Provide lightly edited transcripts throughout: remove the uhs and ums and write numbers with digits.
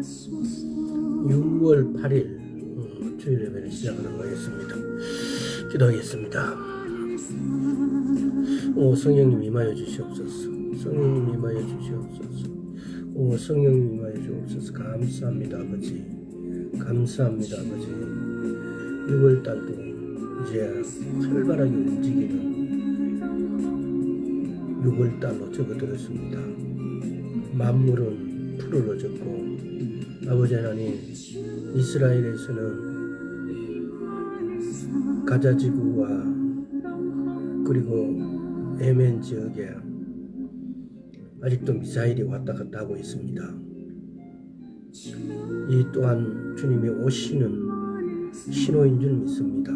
6월 8일 주일 예배를 시작하도록 하겠습니다. 기도하겠습니다. 오 성령님 임하여 주시옵소서. 성령님 임하여 주시옵소서. 오 성령님 임하여 주옵소서. 감사합니다 아버지. 감사합니다 아버지. 6월달도 이제 활발하게 움직이는 6월달로 접어들었습니다. 만물은 푸르러졌고 아버지 하나님, 이스라엘에서는 가자 지구와 그리고 예멘 지역에 아직도 미사일이 왔다 갔다 하고 있습니다. 이 또한 주님이 오시는 신호인 줄 믿습니다.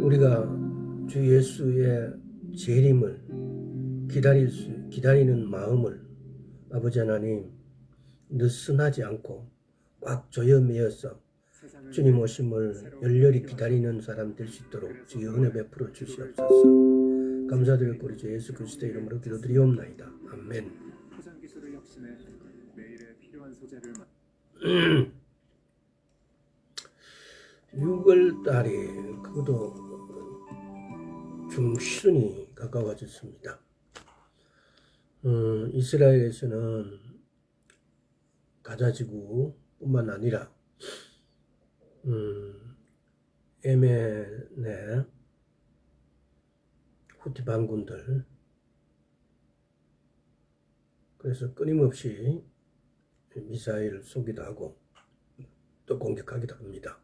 우리가 주 예수의 재림을 기다리는 마음을 아버지 하나님 느슨하지 않고 꽉 조여매어서 주님 오심을 열렬히 기다리는 사람 될 수 있도록 주의 은혜 베풀어 주시옵소서. 감사드리고 우리 주 예수 그리스도의 이름으로 기도드리옵나이다. 아멘. 6월달이 그것도 중순이 가까워졌습니다. 이스라엘에서는 가자지구뿐만 아니라 예멘의 후티 반군들, 그래서 끊임없이 미사일을 쏘기도 하고 또 공격하기도 합니다.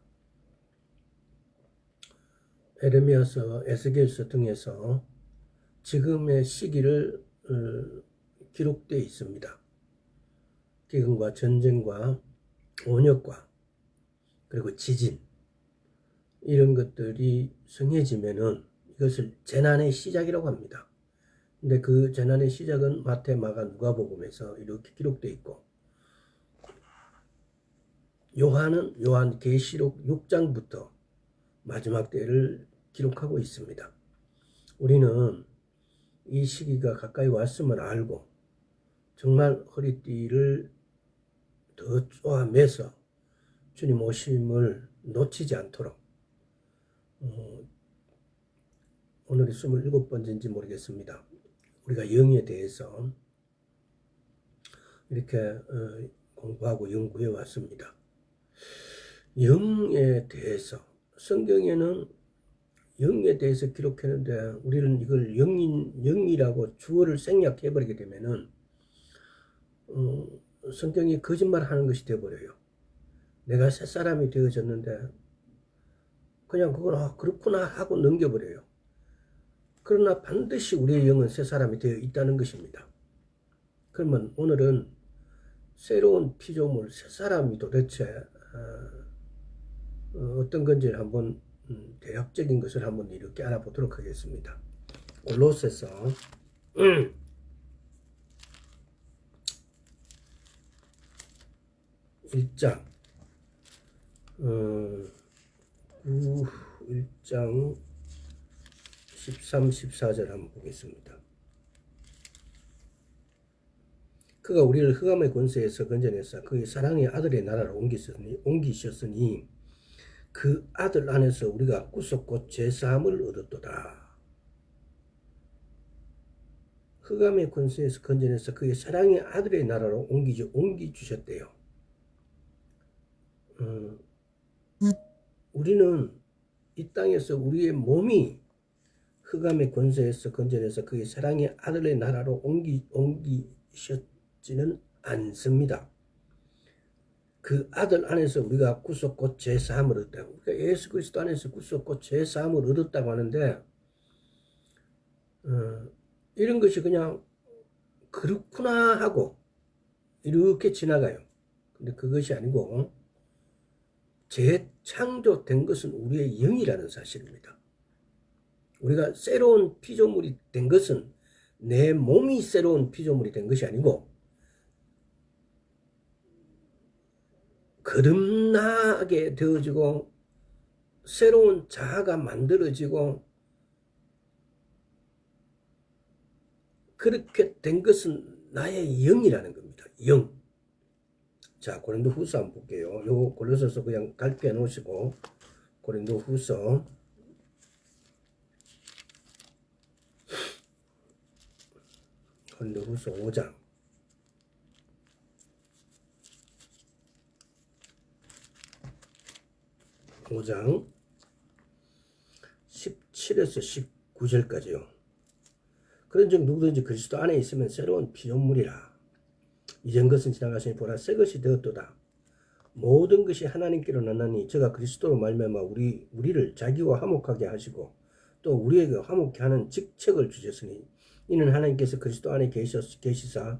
에레미야서, 에스겔서 등에서 지금의 시기를 기록되어 있습니다. 기근과 전쟁과 온역과 그리고 지진 이런 것들이 성해지면은 이것을 재난의 시작이라고 합니다. 근데 그 재난의 시작은 마태, 마가, 누가복음에서 이렇게 기록되어 있고 요한은 요한계시록 6장부터 마지막 때를 기록하고 있습니다. 우리는 이 시기가 가까이 왔음을 알고 정말 허리띠를 더 쪼아매서 주님 오심을 놓치지 않도록 오늘이 27번째인지 모르겠습니다. 우리가 영에 대해서 이렇게 공부하고 연구해 왔습니다. 영에 대해서 성경에는 영에 대해서 기록했는데 우리는 이걸 영이라고 주어를 생략해버리게 되면은 성경이 거짓말하는 것이 되어버려요. 내가 새 사람이 되어졌는데 그냥 그걸 그렇구나 하고 넘겨버려요. 그러나 반드시 우리의 영은 새 사람이 되어 있다는 것입니다. 그러면 오늘은 새로운 피조물, 새 사람이 도대체 어떤 건지를 한번 대략적인 것을 한번 이렇게 알아보도록 하겠습니다. 골로새서 1장 1장 13, 14절 한번 보겠습니다. 그가 우리를 흑암의 권세에서 건져내사 그의 사랑의 아들의 나라로 옮기셨으니 그 아들 안에서 우리가 구속 제사함을 얻었도다. 흑암의 권세에서 건져내사 그의 사랑의 아들의 나라로 옮기주셨대요. 우리는 이 땅에서 우리의 몸이 흑암의 권세에서 건져내서 그의 사랑의 아들의 나라로 옮기셨지는 않습니다. 그 아들 안에서 우리가 구속 곧 제사함을 얻었다. 그러니까 예수 그리스도 안에서 구속 곧 제사함을 얻었다고 하는데 이런 것이 그냥 그렇구나 하고 이렇게 지나가요. 근데 그것이 아니고 재창조된 것은 우리의 영이라는 사실입니다. 우리가 새로운 피조물이 된 것은 내 몸이 새로운 피조물이 된 것이 아니고 거듭나게 되어지고 새로운 자아가 만들어지고 그렇게 된 것은 나의 영이라는 겁니다. 영. 자, 고린도후서 한번 볼게요. 요 골로새서 그냥 갈피해 놓으시고 고린도후서 5장 17에서 19절까지요. 그런즉 누구든지 그리스도 안에 있으면 새로운 피조물이라. 이전 것은 지나가시니 보라 새 것이 되었도다. 모든 것이 하나님께로 났나니 저가 그리스도로 말미암아 우리를 자기와 화목하게 하시고 또 우리에게 화목케 하는 직책을 주셨으니 이는 하나님께서 그리스도 안에 계시사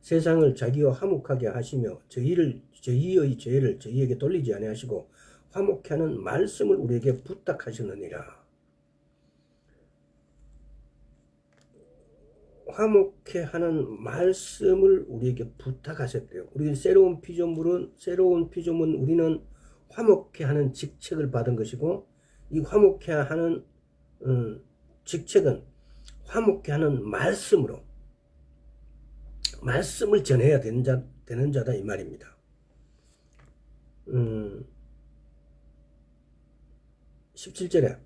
세상을 자기와 화목하게 하시며 저희의 죄를 저희에게 돌리지 아니하시고 화목케 하는 말씀을 우리에게 부탁하시느니라. 화목케 하는 말씀을 우리에게 부탁하셨대요. 우리 새로운 피조물은 우리는 화목케 하는 직책을 받은 것이고 이 화목케 하는 직책은 화목케 하는 말씀을 전해야 되는 자다 이 말입니다. 17절에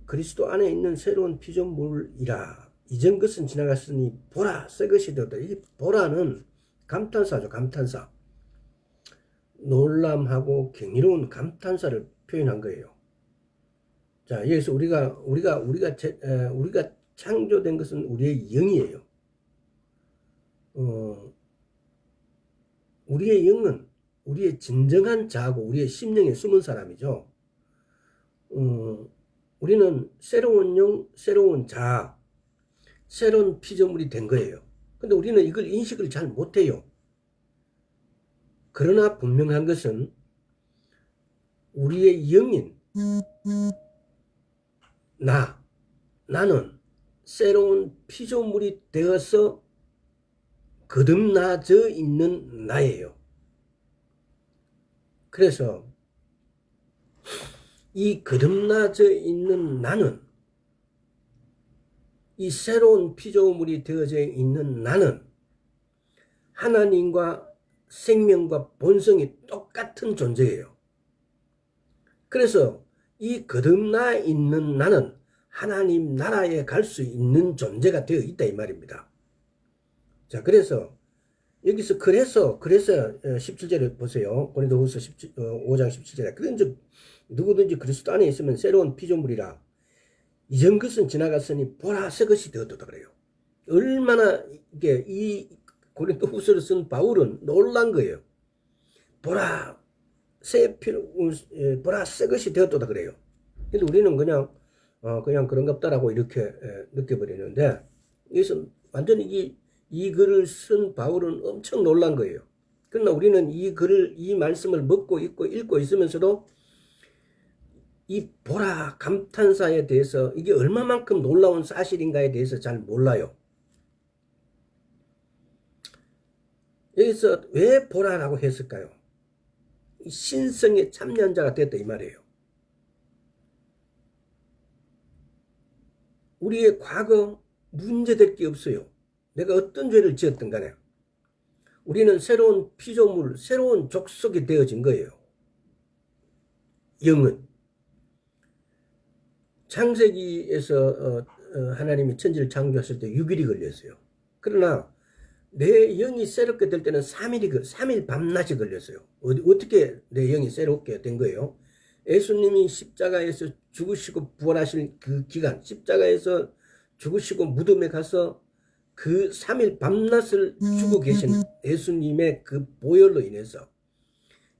그리스도 안에 있는 새로운 피조물이라. 이전 것은 지나갔으니 보라 새 것이 되었다. 이 보라는 감탄사죠. 감탄사. 놀람하고 경이로운 감탄사를 표현한 거예요. 자, 여기서 우리가 창조된 것은 우리의 영이에요. 우리의 영은 우리의 진정한 자하고 우리의 심령에 숨은 사람이죠. 우리는 새로운 영, 새로운 자, 새로운 피조물이 된 거예요. 근데 우리는 이걸 인식을 잘 못해요. 그러나 분명한 것은 우리의 영인 나는 새로운 피조물이 되어서 거듭나져 있는 나예요. 그래서 이 거듭나져 있는 나는, 이 새로운 피조물이 되어져 있는 나는 하나님과 생명과 본성이 똑같은 존재예요. 그래서 이 거듭나 있는 나는 하나님 나라에 갈 수 있는 존재가 되어 있다 이 말입니다. 자, 그래서 여기서 그래서 17절에 보세요. 고린도후서 5장 17절에 그런즉 누구든지 그리스도 안에 있으면 새로운 피조물이라. 이전 것은 지나갔으니 보라 새 것이 되었다 그래요. 얼마나 이게 이 고린도후서를 쓴 바울은 놀란 거예요. 보라 새 것이 되었다 그래요. 근데 우리는 그냥 그런갑다라고 이렇게 느껴버리는데, 여기서 완전히 이 글을 쓴 바울은 엄청 놀란 거예요. 그러나 우리는 이 말씀을 먹고 읽고 있으면서도 이 보라 감탄사에 대해서 이게 얼마만큼 놀라운 사실인가에 대해서 잘 몰라요. 여기서 왜 보라라고 했을까요? 신성의 참여자가 됐다 이 말이에요. 우리의 과거 문제될 게 없어요. 내가 어떤 죄를 지었든 간에 우리는 새로운 피조물, 새로운 족속이 되어진 거예요. 영은 창세기에서 하나님이 천지를 창조하실 때 6일이 걸렸어요. 그러나 내 영이 새롭게 될 때는 3일 밤낮이 걸렸어요. 어떻게 내 영이 새롭게 된 거예요? 예수님이 십자가에서 죽으시고 부활하신 그 기간, 십자가에서 죽으시고 무덤에 가서 그 3일 밤낮을 주고 계신 예수님의 그 보혈로 인해서,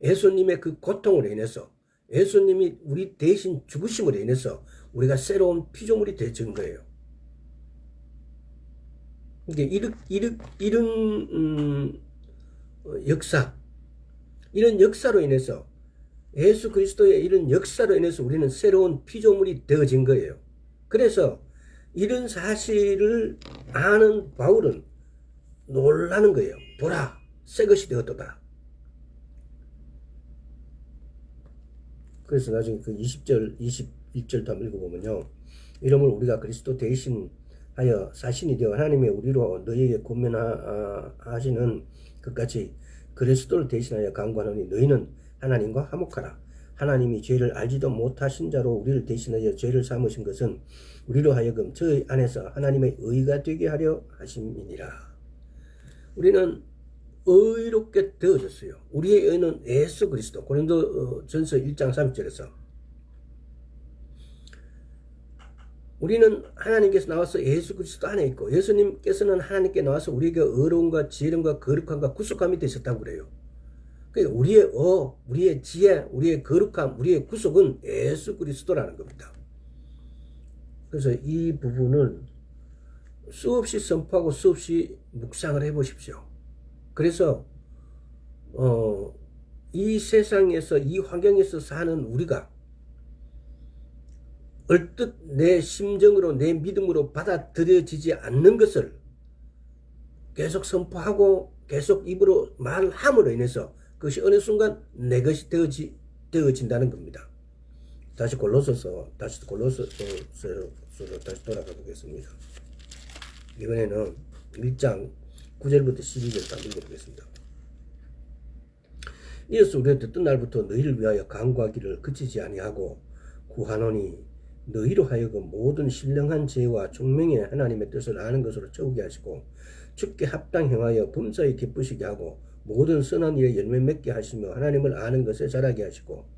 예수님의 그 고통으로 인해서, 예수님이 우리 대신 죽으심으로 인해서 우리가 새로운 피조물이 되어진 거예요. 이런 역사로 인해서, 예수 그리스도의 이런 역사로 인해서 우리는 새로운 피조물이 되어진 거예요. 그래서 이런 사실을 아는 바울은 놀라는 거예요. 보라, 새 것이 되었도다. 그래서 나중에 그 20절, 21절도 한번 읽어보면요. 이러므로 우리가 그리스도 대신 사신이 되어 하나님의 우리로 너희에게 권면하시는 것까지 그리스도를 대신하여 간구하노니 너희는 하나님과 화목하라. 하나님이 죄를 알지도 못하신 자로 우리를 대신하여 죄를 삼으신 것은 우리로 하여금 저희 안에서 하나님의 의가 되게 하려 하심이니라. 우리는 의롭게 되어졌어요. 우리의 의는 예수 그리스도. 고린도전서 1장 3절에서 우리는 하나님께서 나와서 예수 그리스도 안에 있고 예수님께서는 하나님께 나와서 우리에게 의로움과 지혜로움과 거룩함과 구속함이 되셨다고 그래요. 그러니까 우리의 지혜, 우리의 거룩함, 우리의 구속은 예수 그리스도라는 겁니다. 그래서 이 부분을 수없이 선포하고 수없이 묵상을 해보십시오. 그래서 이 세상에서 이 환경에서 사는 우리가 얼뜻 내 심정으로 내 믿음으로 받아들여지지 않는 것을 계속 선포하고 계속 입으로 말함으로 인해서 그것이 어느 순간 내 것이 되어진다는 겁니다. 다시 골로새서 다시 돌아가 보겠습니다. 이번에는 1장 9절부터 12절 딱 읽어보겠습니다. 이어서 우리가 듣던 날부터 너희를 위하여 간구하기를 그치지 아니하고 구하노니 너희로 하여금 모든 신령한 지혜와 총명의 하나님의 뜻을 아는 것으로 채우게 하시고 주께 합당 행하여 범사에 기쁘시게 하고 모든 선한 일에 열매 맺게 하시며 하나님을 아는 것에 자라게 하시고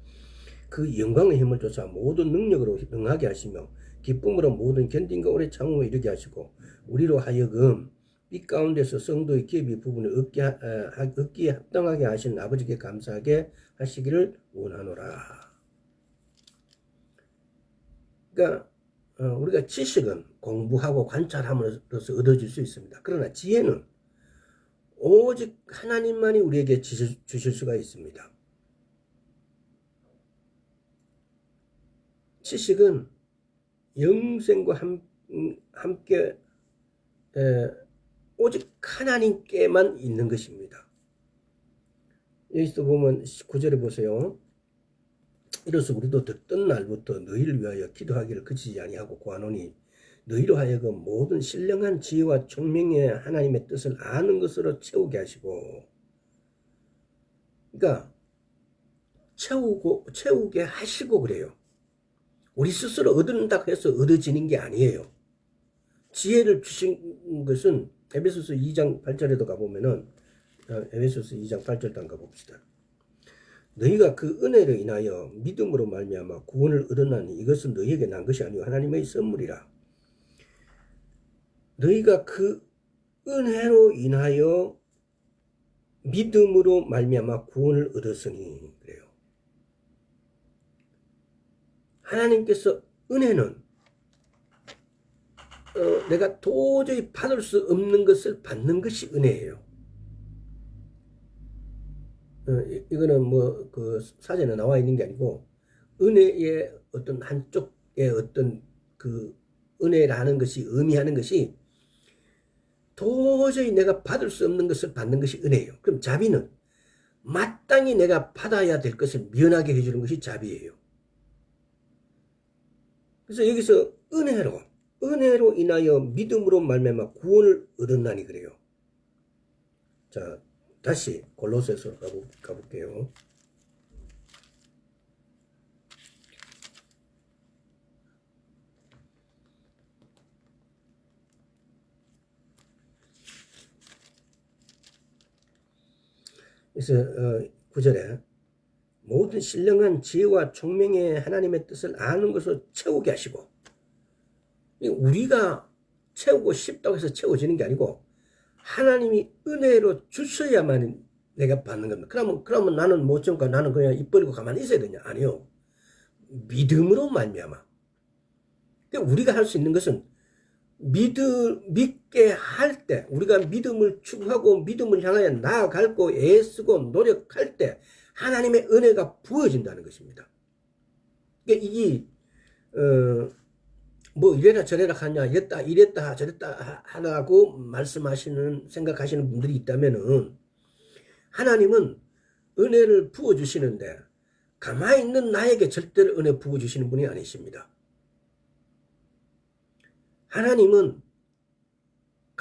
그 영광의 힘을 쫓아 모든 능력으로 능하게 하시며 기쁨으로 모든 견딘과 오래 참음을 이루게 하시고 우리로 하여금 빛 가운데서 성도의 기업의 부분을 얻기에 합당하게 하신 아버지께 감사하게 하시기를 원하노라. 그러니까 우리가 지식은 공부하고 관찰함으로써 얻어질 수 있습니다. 그러나 지혜는 오직 하나님만이 우리에게 주실 수가 있습니다. 지식은 영생과 함께 오직 하나님께만 있는 것입니다. 여기서 보면 9절에 보세요. 이로써 우리도 듣던 날부터 너희를 위하여 기도하기를 그치지 아니하고 구하노니 너희로 하여금 모든 신령한 지혜와 총명의 하나님의 뜻을 아는 것으로 채우게 하시고, 그러니까 채우게 하시고 그래요. 우리 스스로 얻는다고 해서 얻어지는 게 아니에요. 지혜를 주신 것은 에베소서 2장 8절에도 가보면은 에베소서 2장 8절도 한번 가봅시다. 너희가 그 은혜로 인하여 믿음으로 말미암아 구원을 얻었나니 이것은 너희에게 난 것이 아니요 하나님의 선물이라. 너희가 그 은혜로 인하여 믿음으로 말미암아 구원을 얻었으니 그래요. 하나님께서 은혜는 내가 도저히 받을 수 없는 것을 받는 것이 은혜예요. 이거는 뭐 그 사전에 나와 있는 게 아니고 은혜의 어떤 한쪽의 어떤 그 은혜라는 것이 의미하는 것이 도저히 내가 받을 수 없는 것을 받는 것이 은혜예요. 그럼 자비는 마땅히 내가 받아야 될 것을 면하게 해주는 것이 자비예요. 그래서 여기서 은혜로 인하여 믿음으로 말미암아 구원을 얻었나니 그래요. 자, 다시 골로새서 가볼게요. 그래서 9절에 모든 신령한 지혜와 총명의 하나님의 뜻을 아는 것을 채우게 하시고, 우리가 채우고 싶다고 해서 채워지는 게 아니고 하나님이 은혜로 주셔야만 내가 받는 겁니다. 그러면 나는 못 참고 나는 그냥 입 벌리고 가만히 있어야 되냐? 아니요. 믿음으로 말미암아. 우리가 할 수 있는 것은 믿게 할 때, 우리가 믿음을 추구하고 믿음을 향하여 나아갈고 애쓰고 노력할 때 하나님의 은혜가 부어진다는 것입니다. 그러니까 이게 뭐 이래라 저래라 하냐, 이랬다 저랬다 하라고 생각하시는 분들이 있다면은, 하나님은 은혜를 부어주시는데 가만히 있는 나에게 절대로 은혜 부어주시는 분이 아니십니다. 하나님은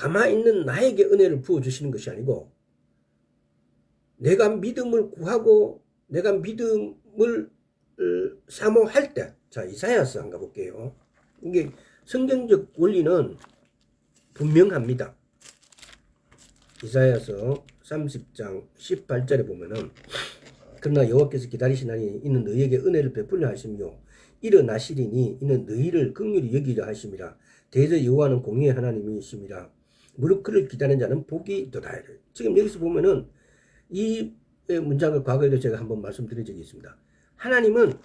가만히 있는 나에게 은혜를 부어주시는 것이 아니고 내가 믿음을 구하고 내가 믿음을 사모할 때, 자, 이사야서 한번 가볼게요. 이게 성경적 원리는 분명합니다. 이사야서 30장 18절에 보면은 그러나 여호와께서 기다리시나니 이는 너희에게 은혜를 베풀려 하시며 일어나시리니 이는 너희를 긍휼히 여기려 하심이라. 대저 여호와는 공의의 하나님이심이라. 무릇 그를 기다리는 자는 복이 있도다. 지금 여기서 보면은 이 문장을 과거에도 제가 한번 말씀드린 적이 있습니다. 하나님은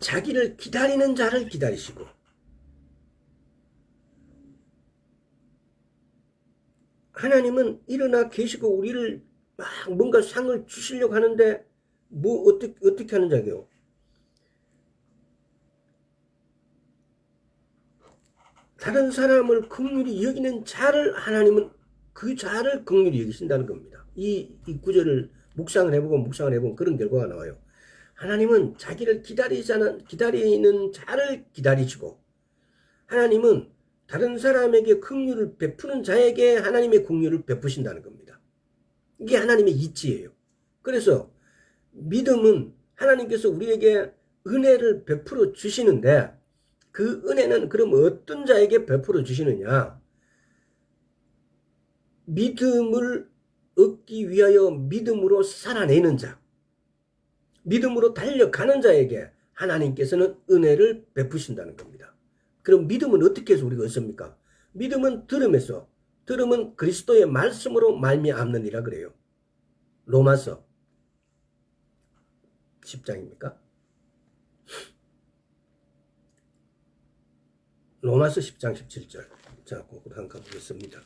자기를 기다리는 자를 기다리시고 하나님은 일어나 계시고 우리를 막 뭔가 상을 주시려고 하는데 뭐 어떻게 하는 자게요? 다른 사람을 긍휼히 여기는 자를 하나님은 그 자를 긍휼히 여기신다는 겁니다. 이 구절을 묵상을 해보면 그런 결과가 나와요. 하나님은 자기를 기다리는 자를 기다리시고 하나님은 다른 사람에게 긍휼을 베푸는 자에게 하나님의 긍휼을 베푸신다는 겁니다. 이게 하나님의 이치예요. 그래서 믿음은 하나님께서 우리에게 은혜를 베풀어 주시는데 그 은혜는 그럼 어떤 자에게 베풀어 주시느냐? 믿음을 얻기 위하여 믿음으로 살아내는 자, 믿음으로 달려가는 자에게 하나님께서는 은혜를 베푸신다는 겁니다. 그럼 믿음은 어떻게 해서 우리가 얻습니까? 믿음은 들음에서, 들음은 그리스도의 말씀으로 말미암느니라 그래요. 로마서 10장입니까? 로마서 10장 17절. 자, 그거 한번 가보겠습니다.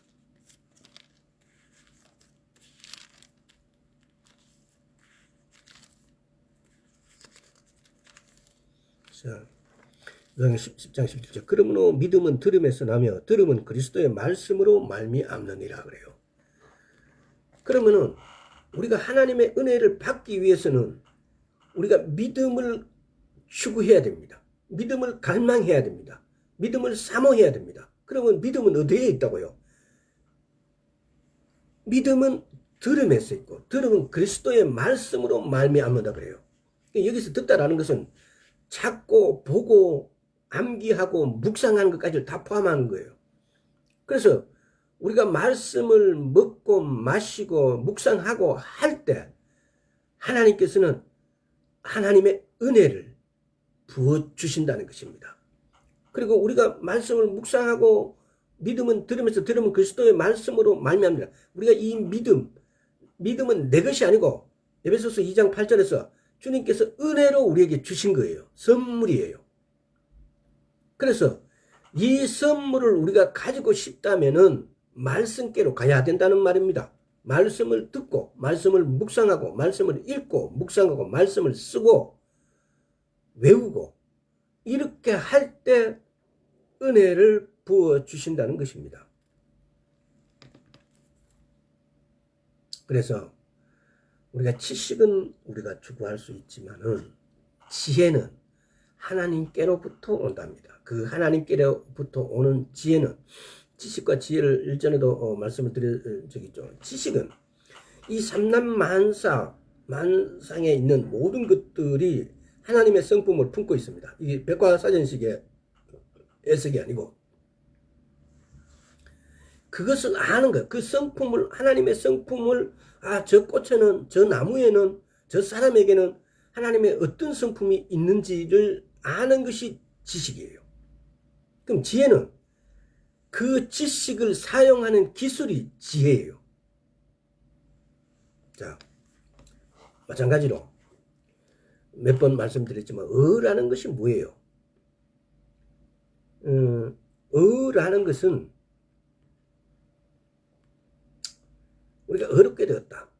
자, 10장 17절. 그러므로 믿음은 들음에서 나며 들음은 그리스도의 말씀으로 말미암느니라 그래요. 그러면은 우리가 하나님의 은혜를 받기 위해서는 우리가 믿음을 추구해야 됩니다. 믿음을 갈망해야 됩니다. 믿음을 사모해야 됩니다. 그러면 믿음은 어디에 있다고요? 믿음은 들음에서 있고 들음은 그리스도의 말씀으로 말미암는다 그래요. 여기서 듣다라는 것은 찾고 보고 암기하고 묵상하는 것까지를 다 포함하는 거예요. 그래서 우리가 말씀을 먹고 마시고 묵상하고 할 때 하나님께서는 하나님의 은혜를 부어주신다는 것입니다. 그리고 우리가 말씀을 묵상하고 믿음은 들으면서 들으면 그리스도의 말씀으로 말미암니다. 우리가 이 믿음은 내 것이 아니고 에베소서 2장 8절에서 주님께서 은혜로 우리에게 주신 거예요. 선물이에요. 그래서 이 선물을 우리가 가지고 싶다면은 말씀께로 가야 된다는 말입니다. 말씀을 듣고 말씀을 묵상하고 말씀을 읽고 묵상하고 말씀을 쓰고 외우고 이렇게 할 때 은혜를 부어주신다는 것입니다. 그래서 우리가 지식은 우리가 추구할 수 있지만은 지혜는 하나님께로부터 온답니다. 그 하나님께로부터 오는 지혜는 지식과 지혜를 일전에도 말씀을 드린 적이 있죠. 지식은 이 삼남만상에 있는 모든 것들이 하나님의 성품을 품고 있습니다. 이게 백과사전식의 해석이 아니고 그것을 아는 거예요. 그 성품을 하나님의 성품을 저 꽃에는 저 나무에는 저 사람에게는 하나님의 어떤 성품이 있는지를 아는 것이 지식이에요. 그럼 지혜는 그 지식을 사용하는 기술이 지혜예요. 자, 마찬가지로 몇 번 말씀드렸지만 어라는 것이 뭐예요? 어라는 것은 우리가 어렵게 되었다.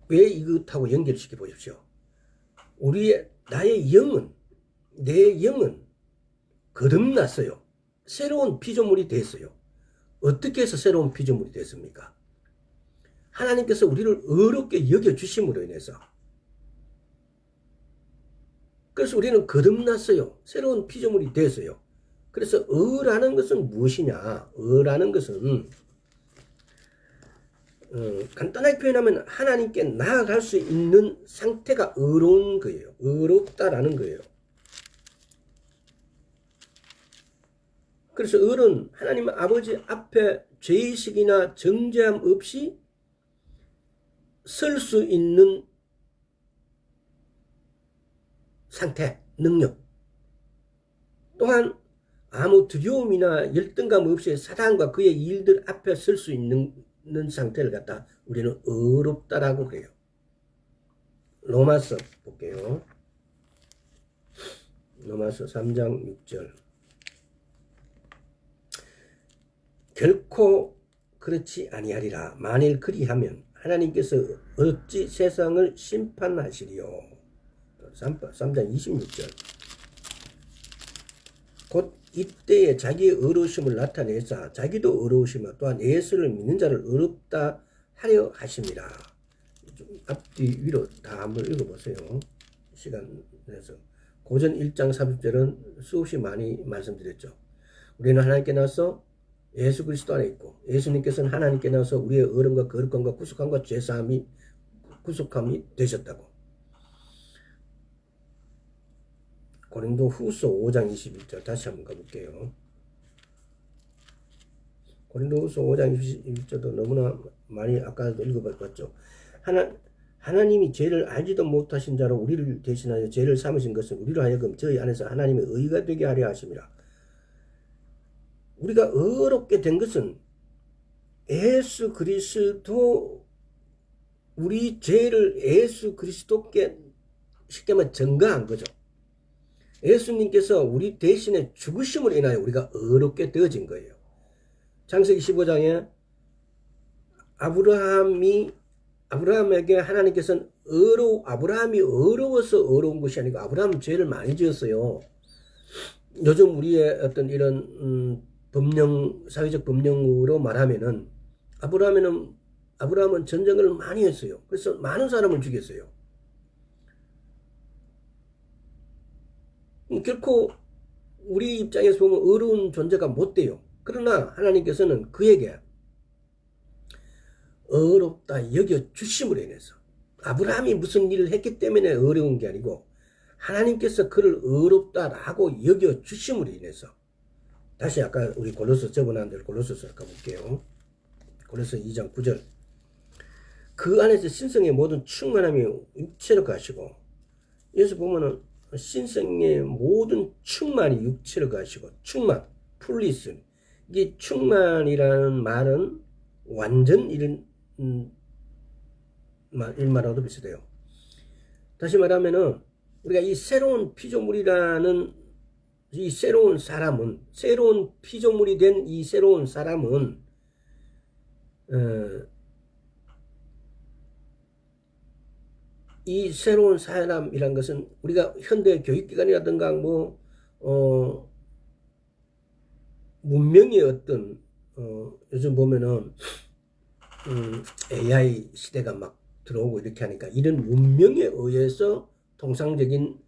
왜 이것하고 연결시켜 보십시오. 나의 영은, 내 영은 거듭났어요. 새로운 피조물이 됐어요. 어떻게 해서 새로운 피조물이 됐습니까? 하나님께서 우리를 어렵게 여겨주심으로 인해서. 그래서 우리는 거듭났어요. 새로운 피조물이 됐어요. 그래서 의라는 것은 무엇이냐? 의라는 것은 간단하게 표현하면 하나님께 나아갈 수 있는 상태가 의로운 거예요. 의롭다라는 거예요. 그래서 의는 하나님 아버지 앞에 죄의식이나 정죄함 없이 설 수 있는 상태, 능력. 또한 아무 두려움이나 열등감 없이 사단과 그의 일들 앞에 설 수 있는 상태를 갖다 우리는 의롭다라고 그래요. 로마서 볼게요. 로마서 3장 6절. 결코 그렇지 아니하리라. 만일 그리하면 하나님께서 어찌 세상을 심판하시리요. 3장 26절. 곧 이때에 자기의 의로우심을 나타내사 자기도 의로우시며 또한 예수를 믿는 자를 의롭다 하려 하심이라. 좀 앞뒤 위로 다 한번 읽어보세요. 시간 내서. 고전 1장 30절은 수없이 많이 말씀드렸죠. 우리는 하나님께 나서 예수 그리스도 안에 있고 예수님께서는 하나님께 나서 우리의 어른과 거룩함과 구속함과 죄사함이 구속함이 되셨다고. 고린도 후서 5장 21절 다시 한번 가볼게요. 고린도 후서 5장 21절도 너무나 많이 아까도 읽어봤죠. 하나님이 죄를 알지도 못하신 자로 우리를 대신하여 죄를 삼으신 것은 우리로 하여금 저희 안에서 하나님의 의가 되게 하려 하심이라. 우리가 의롭게 된 것은 예수 그리스도 우리 죄를 예수 그리스도께 쉽게 말하면 전가한 거죠. 예수님께서 우리 대신에 죽으심으로 인하여 우리가 의롭게 되어진 거예요. 창세기 15장에 아브라함에게 하나님께서는 아브라함이 의로워서 의로운 것이 아니고 아브라함은 죄를 많이 지었어요. 요즘 우리의 어떤 이런 사회적 법령으로 말하면은 아브라함은 전쟁을 많이 했어요. 그래서 많은 사람을 죽였어요. 결코 우리 입장에서 보면 의로운 존재가 못 돼요. 그러나 하나님께서는 그에게 의롭다 여겨주심으로 인해서 아브라함이 무슨 일을 했기 때문에 어려운 게 아니고 하나님께서 그를 의롭다라고 여겨주심으로 인해서 다시 아까 우리 골로새 적어놓은 대로 골로새서 가볼게요. 골로새 2장 9절. 그 안에서 신성의 모든 충만함이 육체로 가시고 여기서 보면은 신성의 모든 충만이 육체로 가시고 충만, 풀리스. 이게 충만이라는 말은 완전 이런 일말하고도 비슷해요. 다시 말하면은 우리가 이 새로운 피조물이라는 이 새로운 피조물이 된 이 새로운 사람은 이 새로운 사람이란 것은 우리가 현대 교육기관이라든가 문명의 어떤 요즘 보면은 AI 시대가 막 들어오고 이렇게 하니까 이런 문명에 의해서 통상적인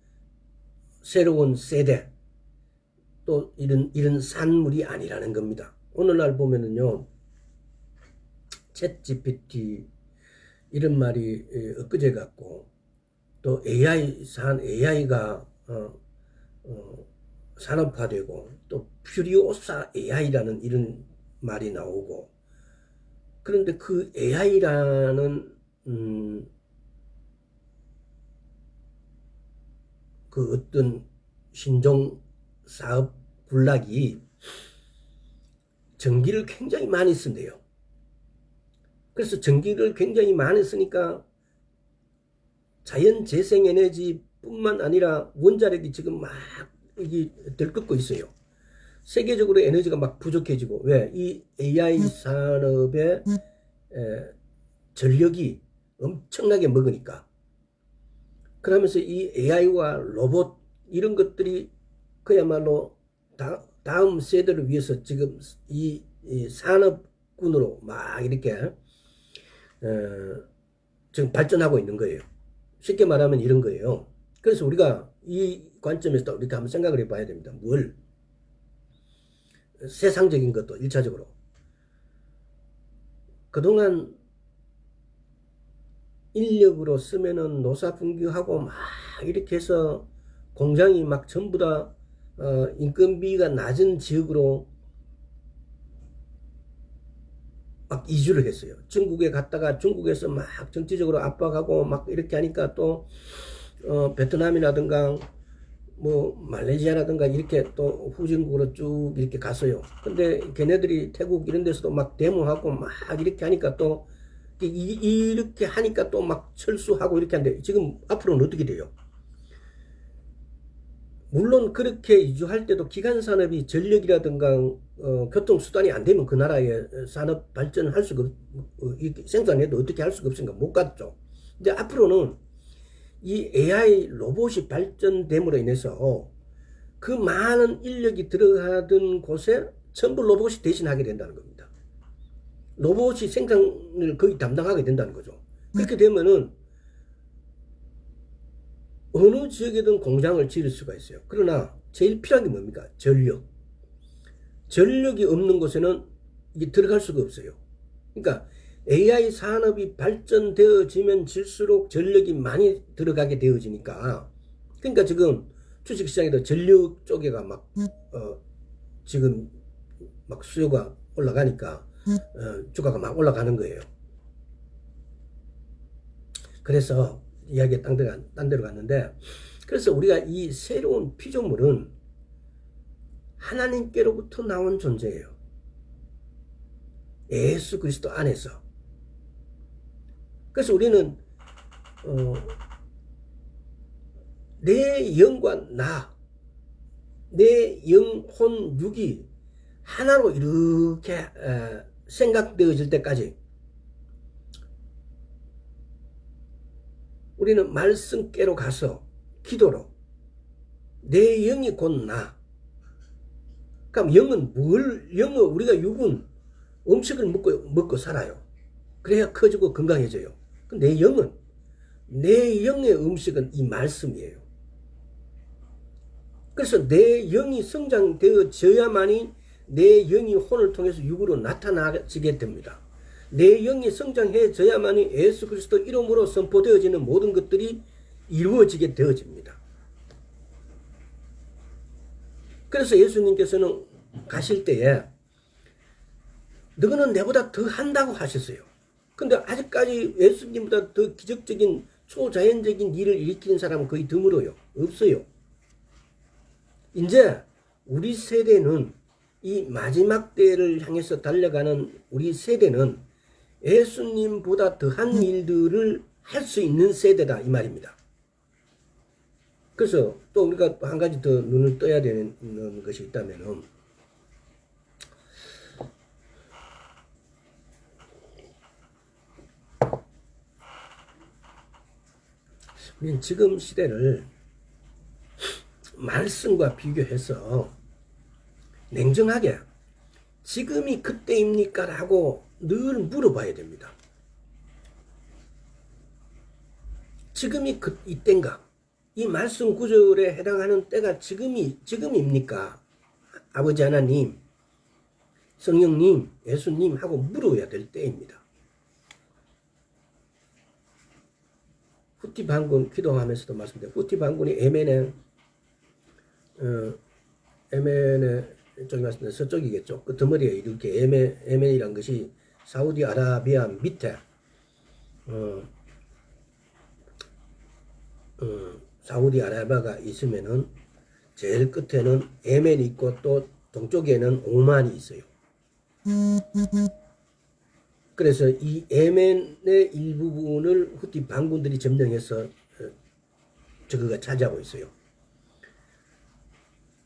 새로운 세대 또 이런 산물이 아니라는 겁니다. 오늘날 보면은요 챗 GPT 이런 말이 엊그제 같고 또 AI가 산업화되고 또 퓨리오사 AI라는 이런 말이 나오고 그런데 그 AI라는 그 어떤 신종 사업 군락이 전기를 굉장히 많이 쓴대요. 그래서 전기를 굉장히 많이 쓰니까 자연 재생 에너지 뿐만 아니라 원자력이 지금 막 이게 들끓고 있어요. 세계적으로 에너지가 막 부족해지고 왜? 이 AI 산업의 전력이 엄청나게 먹으니까. 그러면서 이 AI와 로봇 이런 것들이 그야말로 다음 세대를 위해서 지금 이 산업군으로 막 이렇게 지금 발전하고 있는 거예요. 쉽게 말하면 이런 거예요. 그래서 우리가 이 관점에서 이렇게 한번 생각을 해봐야 됩니다. 세상적인 것도 1차적으로. 그동안 인력으로 쓰면은 노사분규하고 막 이렇게 해서 공장이 막 전부 다 인건비가 낮은 지역으로 막 이주를 했어요. 중국에 갔다가 중국에서 막 정치적으로 압박하고 막 이렇게 하니까 또 베트남이라든가 뭐 말레이시아라든가 이렇게 또 후진국으로 쭉 이렇게 갔어요. 근데 걔네들이 태국 이런 데서도 막 데모하고 막 이렇게 하니까 또 이렇게 하니까 또 막 철수하고 이렇게 하는데 지금 앞으로는 어떻게 돼요? 물론 그렇게 이주할 때도 기간산업이 전력이라든가 교통수단이 안 되면 그 나라의 산업 발전을 할 수가 생산해도 어떻게 할 수가 없으니까 못 갔죠. 근데 앞으로는 이 AI 로봇이 발전됨으로 인해서 그 많은 인력이 들어가던 곳에 전부 로봇이 대신하게 된다는 겁니다. 로봇이 생산을 거의 담당하게 된다는 거죠. 그렇게 되면은 어느 지역에든 공장을 지을 수가 있어요. 그러나 제일 필요한 게 뭡니까? 전력. 전력이 없는 곳에는 이게 들어갈 수가 없어요. 그러니까 AI 산업이 발전되어지면 질수록 전력이 많이 들어가게 되어지니까, 그러니까 지금 주식시장에도 전력 쪽에가 막 지금 막 수요가 올라가니까 주가가 막 올라가는 거예요. 그래서 이야기가 딴 데로 갔는데, 그래서 우리가 이 새로운 피조물은 하나님께로부터 나온 존재예요. 예수 그리스도 안에서. 그래서 우리는 내 영과 내 영혼 육이 하나로 이렇게 생각되어질 때까지 우리는 말씀께로 가서 기도로 내 영이 곧 나. 그럼 영은 우리가 육은 음식을 먹고 살아요. 그래야 커지고 건강해져요. 내 영은, 내 영의 음식은 이 말씀이에요. 그래서 내 영이 성장되어져야만이 내 영이 혼을 통해서 육으로 나타나지게 됩니다. 내 영이 성장해져야만이 예수 그리스도 이름으로 선포되어지는 모든 것들이 이루어지게 되어집니다. 그래서 예수님께서는 가실 때에 너는 내보다 더 한다고 하셨어요. 근데 아직까지 예수님보다 더 기적적인 초자연적인 일을 일으키는 사람은 거의 드물어요. 없어요. 이제 우리 세대는, 이 마지막 때를 향해서 달려가는 우리 세대는 예수님보다 더한 일들을 할 수 있는 세대다 이 말입니다. 그래서 또 우리가 한 가지 더 눈을 떠야 되는 것이 있다면은, 우리는 지금 시대를 말씀과 비교해서 냉정하게 지금이 그때입니까? 라고 늘 물어봐야 됩니다. 지금이 이때인가? 이 말씀 구절에 해당하는 때가 지금입니까? 아버지 하나님, 성령님, 예수님 하고 물어야 될 때입니다. 후티 반군 기도하면서도 말씀드려요. 후티 반군이 예멘의 쪽이 말씀드린 서쪽이겠죠. 그 덩어리에 이렇게 예멘이란 것이 사우디아라비아 밑에 사우디아라비아가 있으면은 제일 끝에는 예멘이 있고 또 동쪽에는 오만이 있어요. 그래서 이 예멘의 일부분을 후티 반군들이 점령해서 저거가 차지하고 있어요.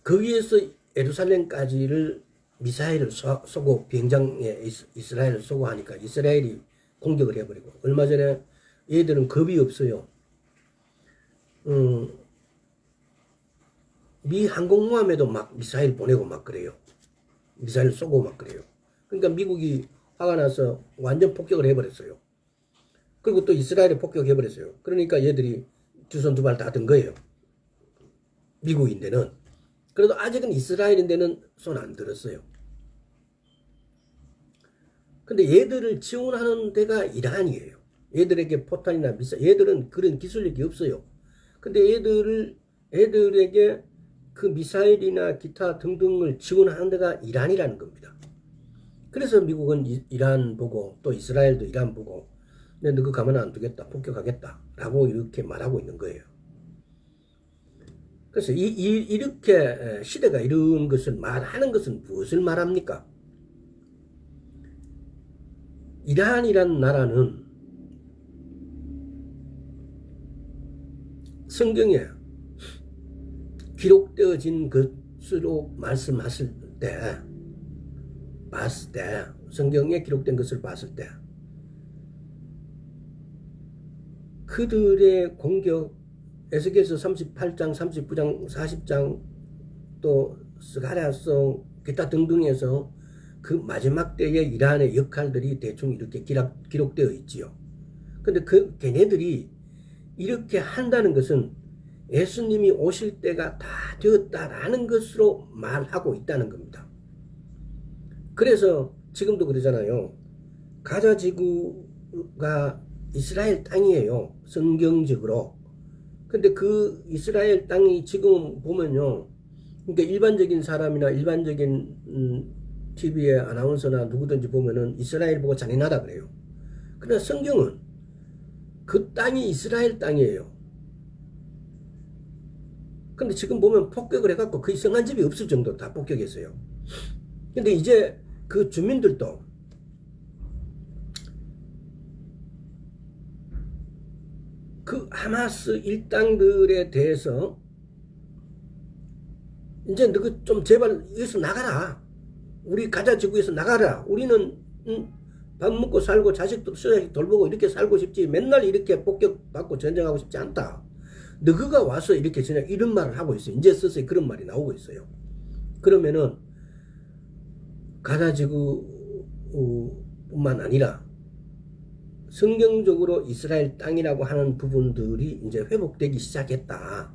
거기에서 예루살렘까지를 미사일을 쏘고 비행장에 이스라엘을 쏘고 하니까 이스라엘이 공격을 해버리고, 얼마 전에 얘들은 겁이 없어요. 미 항공모함에도 막 미사일 보내고 막 그래요. 미사일 쏘고 막 그래요. 그러니까 미국이 화가 나서 완전 폭격을 해버렸어요. 그리고 또 이스라엘에 폭격해버렸어요. 그러니까 얘들이 두 손 두 발 다 든 거예요. 미국인데는. 그래도 아직은 이스라엘인데는 손 안 들었어요. 근데 얘들을 지원하는 데가 이란이에요. 얘들에게 포탄이나 미사일, 얘들은 그런 기술력이 없어요. 근데 애들에게 그 미사일이나 기타 등등을 지원하는 데가 이란이라는 겁니다. 그래서 미국은 이란 보고 또 이스라엘도 이란 보고 너 그거 가만 안 두겠다, 폭격하겠다 라고 이렇게 말하고 있는 거예요. 그래서 이렇게 시대가 이런 것을 말하는 것은 무엇을 말합니까? 이란이란 나라는 성경에 기록되어진 것으로 말씀했을 때, 성경에 기록된 것을 봤을 때, 그들의 공격, 에스겔서 38장, 39장, 40장, 또 스가랴서 기타 등등에서 그 마지막 때의 이란의 역할들이 대충 이렇게 기록되어 있지요. 근데 걔네들이 이렇게 한다는 것은 예수님이 오실 때가 다 되었다라는 것으로 말하고 있다는 겁니다. 그래서 지금도 그러잖아요. 가자 지구가 이스라엘 땅이에요. 성경적으로. 근데 그 이스라엘 땅이 지금 보면요. 그러니까 일반적인 사람이나 일반적인 TV의 아나운서나 누구든지 보면은 이스라엘 보고 잔인하다 그래요. 그러나 성경은 그 땅이 이스라엘 땅이에요. 근데 지금 보면 폭격을 해갖고 거의 성한 집이 없을 정도로 다 폭격했어요. 근데 이제 그 주민들도 그 하마스 일당들에 대해서 이제 너그 좀 제발 여기서 나가라. 우리 가자 지구에서 나가라. 우리는 밥 먹고 살고 자식 돌보고 이렇게 살고 싶지. 맨날 이렇게 폭격받고 전쟁하고 싶지 않다. 너그가 와서 이렇게 전쟁 이런 말을 하고 있어요. 이제 서서히 그런 말이 나오고 있어요. 그러면은 가자 지구뿐만 아니라 성경적으로 이스라엘 땅이라고 하는 부분들이 이제 회복되기 시작했다.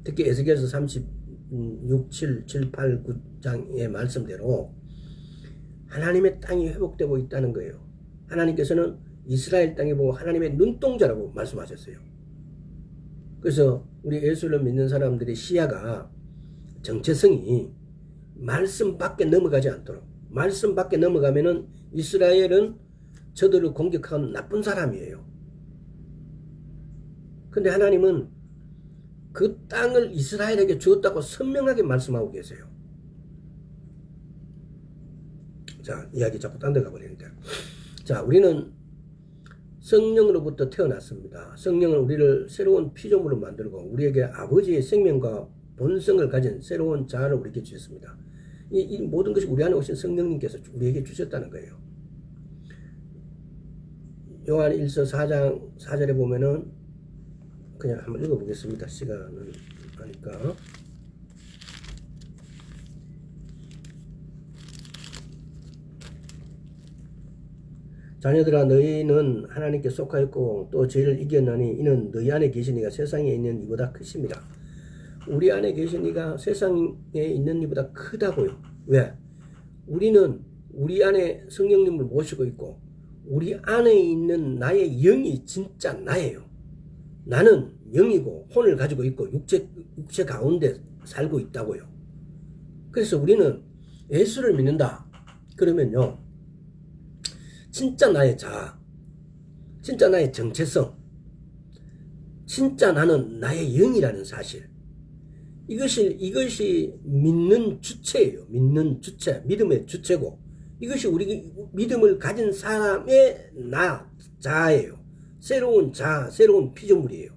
특히 에스겔서 36, 7, 7, 8, 9장의 말씀대로 하나님의 땅이 회복되고 있다는 거예요. 하나님께서는 이스라엘 땅에 보고 하나님의 눈동자라고 말씀하셨어요. 그래서 우리 예수를 믿는 사람들의 시야가 정체성이 말씀 밖에 넘어가지 않도록, 말씀 밖에 넘어가면은 이스라엘은 저들을 공격하는 나쁜 사람이에요. 근데 하나님은 그 땅을 이스라엘에게 주었다고 선명하게 말씀하고 계세요. 자, 이야기 자꾸 딴 데 가버리는데. 자, 우리는 성령으로부터 태어났습니다. 성령은 우리를 새로운 피조물로 만들고 우리에게 아버지의 생명과 본성을 가진 새로운 자아를 우리에게 주셨습니다. 이 모든 것이 우리 안에 오신 성령님께서 우리에게 주셨다는 거예요. 요한 1서 4장 4절에 보면은 그냥 한번 읽어보겠습니다. 시간은 하니까. 자녀들아 너희는 하나님께 속하였고 또 죄를 이겼나니 이는 너희 안에 계신 이가 세상에 있는 이보다 크십니다. 우리 안에 계신 이가 세상에 있는 이보다 크다고요. 왜? 우리는 우리 안에 성령님을 모시고 있고 우리 안에 있는 나의 영이 진짜 나예요. 나는 영이고 혼을 가지고 있고 육체 가운데 살고 있다고요. 그래서 우리는 예수를 믿는다. 그러면요. 진짜 나의 자아, 진짜 나의 정체성, 진짜 나는 나의 영이라는 사실. 이것이 믿는 주체예요. 믿는 주체, 믿음의 주체고 이것이 우리 믿음을 가진 사람의 자아예요. 새로운 자아, 새로운 피조물이에요.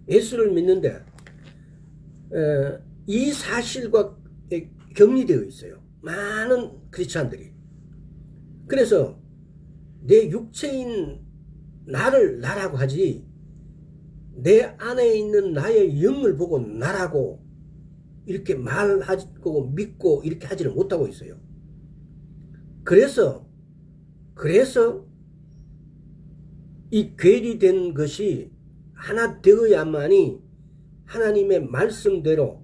예수를 믿는데 이 사실과 격리되어 있어요. 많은 크리스찬들이. 그래서 내 육체인 나를 나라고 하지 내 안에 있는 나의 영을 보고 나라고 이렇게 말하고 믿고 이렇게 하지를 못하고 있어요. 그래서 이 괴리된 것이 하나 되어야만이 하나님의 말씀대로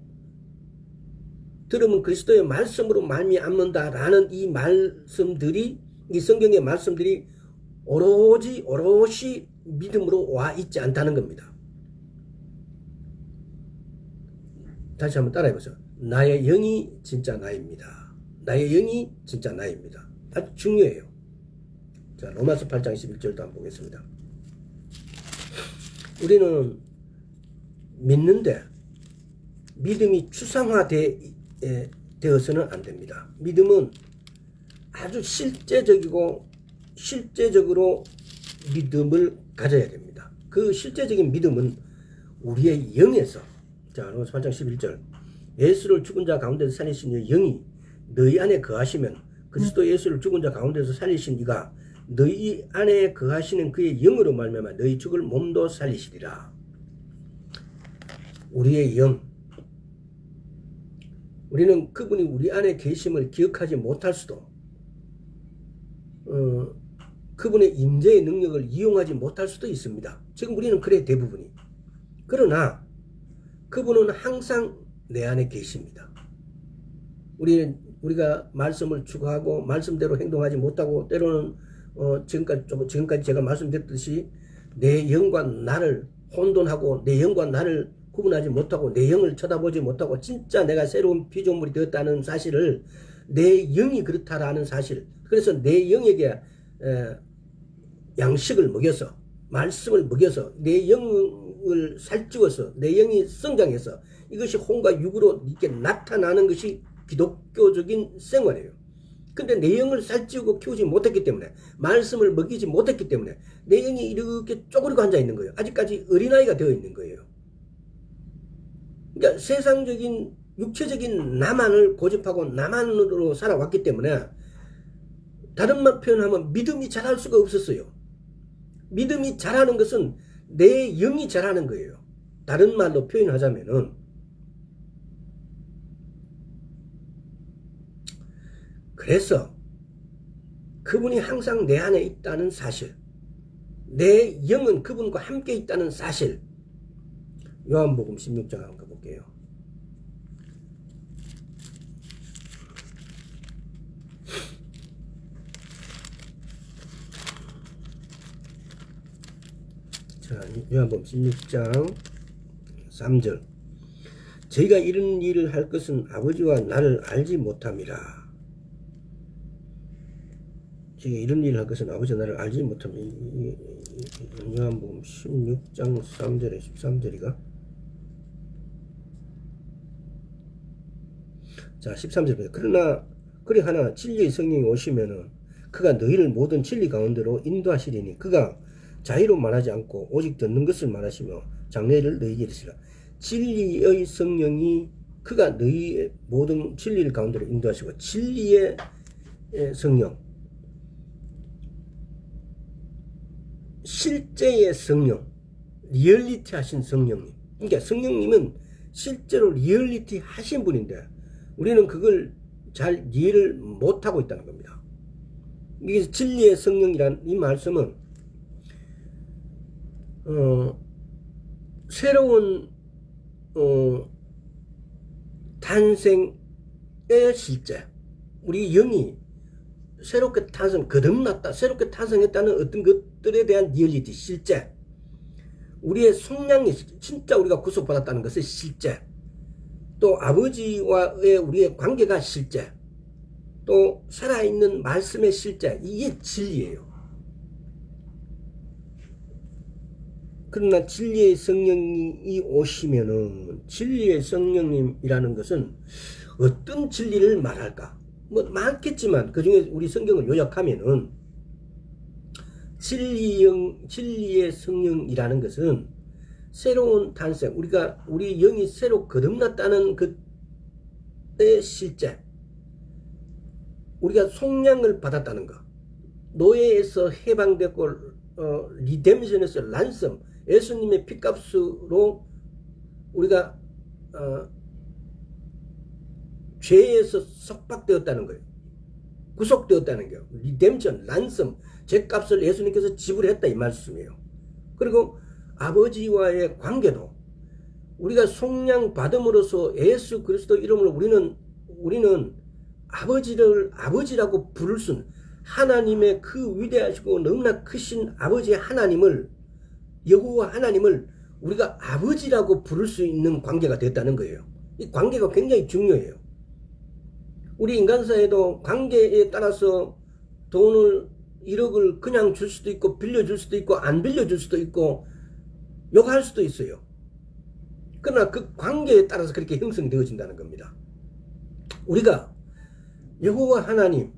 들으면 그리스도의 말씀으로 말미암는다라는 이 말씀들이 이 성경의 말씀들이 오롯이 믿음으로 와 있지 않다는 겁니다. 다시 한번 따라해보세요. 나의 영이 진짜 나입니다. 나의 영이 진짜 나입니다. 아주 중요해요. 자, 로마서 8장 11절도 한번 보겠습니다. 우리는 믿는데 믿음이 추상화되어서는 안 됩니다. 믿음은 아주 실제적으로 믿음을 가져야 됩니다. 그 실제적인 믿음은 우리의 영에서, 자, 로마서 8장 11절, 예수를 죽은 자 가운데서 살리신 이의 영이 너희 안에 거하시면 그리스도 예수를 죽은 자 가운데서 살리신 이가 너희 안에 거하시는 그의 영으로 말미암아 너희 죽을 몸도 살리시리라. 우리의 영, 우리는 그분이 우리 안에 계심을 기억하지 못할 수도, 그분의 임재의 능력을 이용하지 못할 수도 있습니다. 지금 우리는 그래, 대부분이. 그러나 그분은 항상 내 안에 계십니다. 우리가 말씀을 추구하고 말씀대로 행동하지 못하고, 때로는 지금까지 제가 말씀드렸듯이 내 영과 나를 혼돈하고 내 영과 나를 구분하지 못하고 내 영을 쳐다보지 못하고 진짜 내가 새로운 피조물이 되었다는 사실을, 내 영이 그렇다라는 사실, 그래서 내 영에게 양식을 먹여서, 말씀을 먹여서 내 영을 살찌워서 내 영이 성장해서 이것이 혼과 육으로 이렇게 나타나는 것이 기독교적인 생활이에요. 근데 내 영을 살찌우고 키우지 못했기 때문에, 말씀을 먹이지 못했기 때문에 내 영이 이렇게 쪼그리고 앉아 있는 거예요. 아직까지 어린아이가 되어 있는 거예요. 그러니까 세상적인 육체적인 나만을 고집하고 나만으로 살아왔기 때문에, 다른 말 표현하면 믿음이 자랄 수가 없었어요. 믿음이 자라는 것은 내 영이 자라는 거예요. 다른 말로 표현하자면은, 그래서 그분이 항상 내 안에 있다는 사실, 내 영은 그분과 함께 있다는 사실, 요한복음 16장 한번 가볼게요. 자, 요한복음 16장 3절. 저희가 이런 일을 할 것은 아버지와 나를 알지 못함이라. 저희가 이런 일을 할 것은 아버지와 나를 알지 못함이라. 요한복음 16장 3절에 13절이가. 자, 13절. 그러나 그리 하나 진리의 성령이 오시면은 그가 너희를 모든 진리 가운데로 인도하시리니 그가 자의로 말하지 않고 오직 듣는 것을 말하시며 장래를 너희에게 이르시라. 진리의 성령이 그가 너희의 모든 진리를 가운데로 인도하시고, 진리의 성령, 실제의 성령, 리얼리티 하신 성령님. 그러니까 성령님은 실제로 리얼리티 하신 분인데 우리는 그걸 잘 이해를 못하고 있다는 겁니다. 이게 진리의 성령이란 이 말씀은 새로운 탄생의 실제, 우리 영이 새롭게 거듭났다, 새롭게 탄생했다는 어떤 것들에 대한 리얼리티, 실제, 우리의 속량이 진짜 우리가 구속받았다는 것의 실제, 또 아버지와의 우리의 관계가 실제, 또 살아있는 말씀의 실제, 이게 진리예요. 그러나 진리의 성령이 오시면은, 진리의 성령님이라는 것은 어떤 진리를 말할까? 뭐 많겠지만 그 중에 우리 성경을 요약하면은, 진리의 성령이라는 것은 새로운 탄생, 우리 영이 새로 거듭났다는 그의 실제, 우리가 속량을 받았다는 것, 노예에서 해방됐고, 리뎀션에서 란섬, 예수님의 핏값으로 우리가 죄에서 석박되었다는 거예요. 구속되었다는 거예요. 리뎀션, 란섬, 죄값을 예수님께서 지불했다, 이 말씀이에요. 그리고 아버지와의 관계도 우리가 속량 받음으로써 예수 그리스도 이름으로 우리는 아버지라고 부를 수는, 하나님의 그 위대하시고 너무나 크신 아버지 하나님을, 여호와 하나님을 우리가 아버지라고 부를 수 있는 관계가 됐다는 거예요. 이 관계가 굉장히 중요해요. 우리 인간사회도 관계에 따라서 돈을 1억을 그냥 줄 수도 있고 빌려줄 수도 있고 안 빌려줄 수도 있고 욕할 수도 있어요. 그러나 그 관계에 따라서 그렇게 형성되어진다는 겁니다. 우리가 여호와 하나님,